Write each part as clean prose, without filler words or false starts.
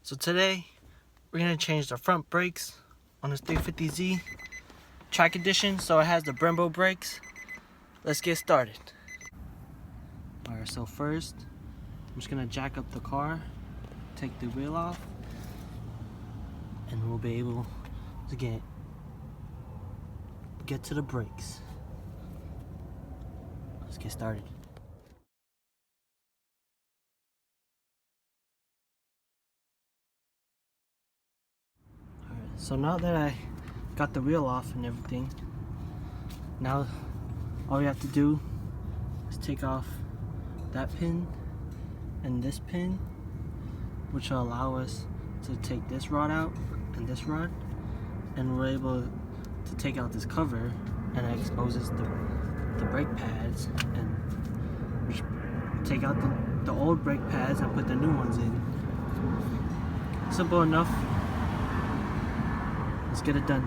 So today, we're gonna change the front brakes on this 350Z Track Edition, so it has the Brembo brakes. Let's get started. Alright, so first, I'm just gonna jack up the car, take the wheel off, and we'll be able to get to the brakes. Let's get started. Alright, so now that I got the wheel off and everything, now all we have to do is take off that pin and this pin, which will allow us to take this rod out and this rod, and we're able to take out this cover, and it exposes the brake pads, and we take out the old brake pads and put the new ones in. Simple enough. Let's get it done.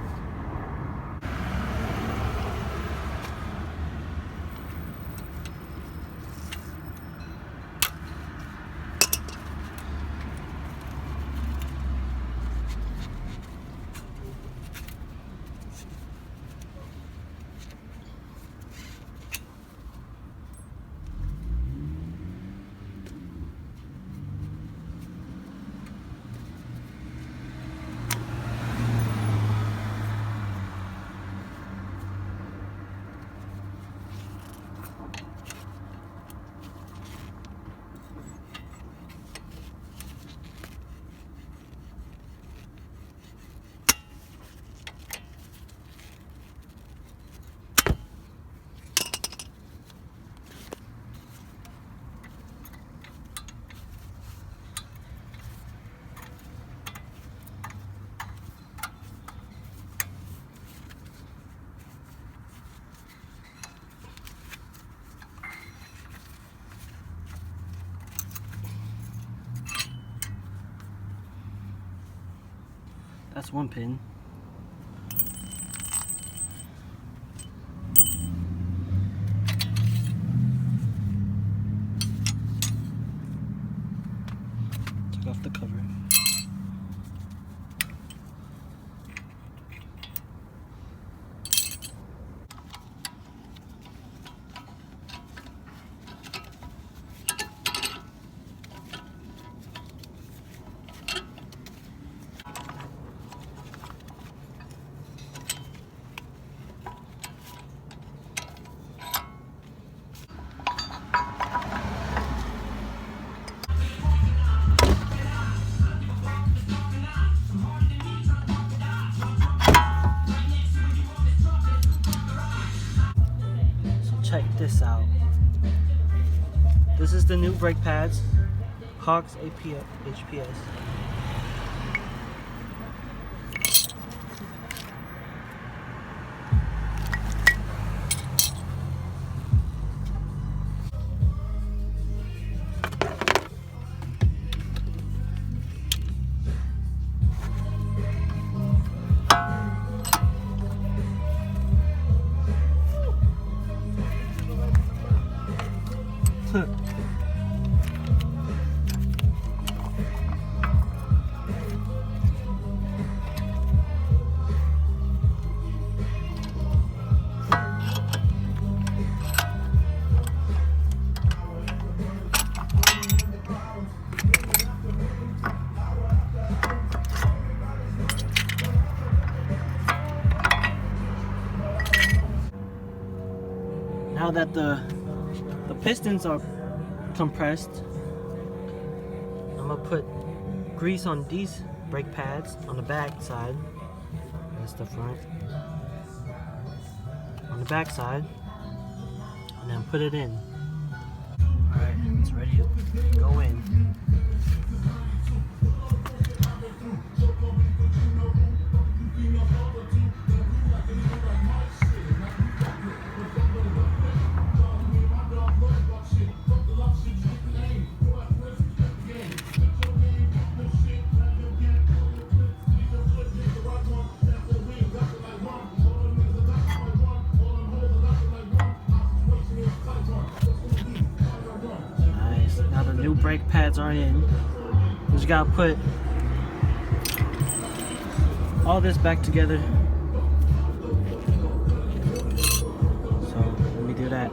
That's one pin. Took off the cover. Check this out. This is the new brake pads, HAWK HPS. Now that the pistons are compressed, I'm gonna put grease on these brake pads on the back side. That's the front. On the back side, and then put it in. Alright, it's ready to go in. Nice. Now the new brake pads are in. We just gotta put all this back together. So let me do that.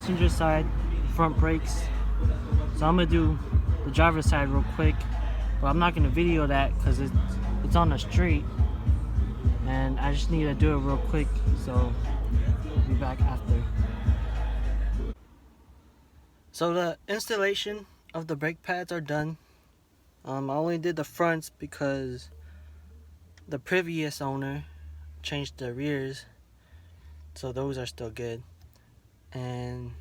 Passenger side front brakes. So I'm gonna do the driver's side real quick, but I'm not gonna video that because it's on the street and I just need to do it real quick, so I'll be back after. So the installation of the brake pads are done. I only did the fronts because the previous owner changed the rears, so those are still good. And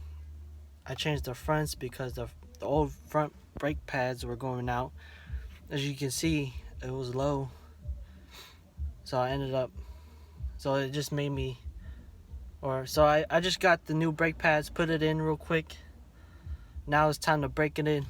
I changed the fronts because the old front brake pads were going out. As you can see, it was low, so it just made me, so I just got the new brake pads, put it in real quick. Now it's time to break it in.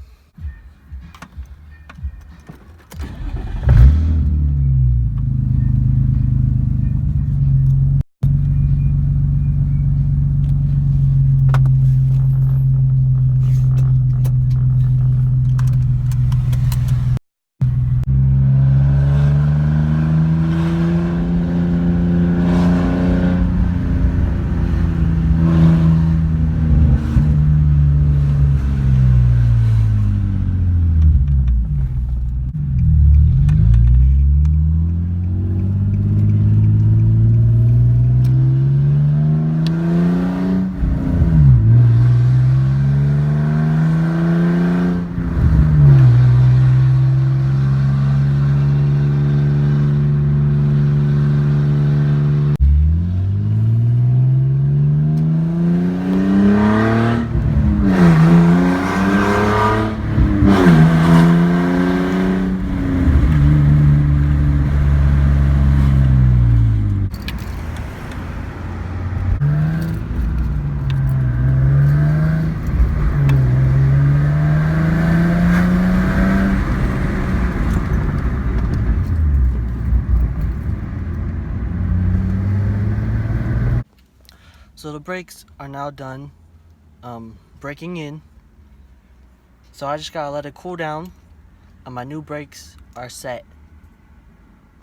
So the brakes are now done breaking in. So I just gotta let it cool down and my new brakes are set.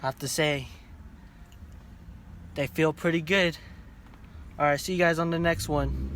I have to say, they feel pretty good. Alright, see you guys on the next one.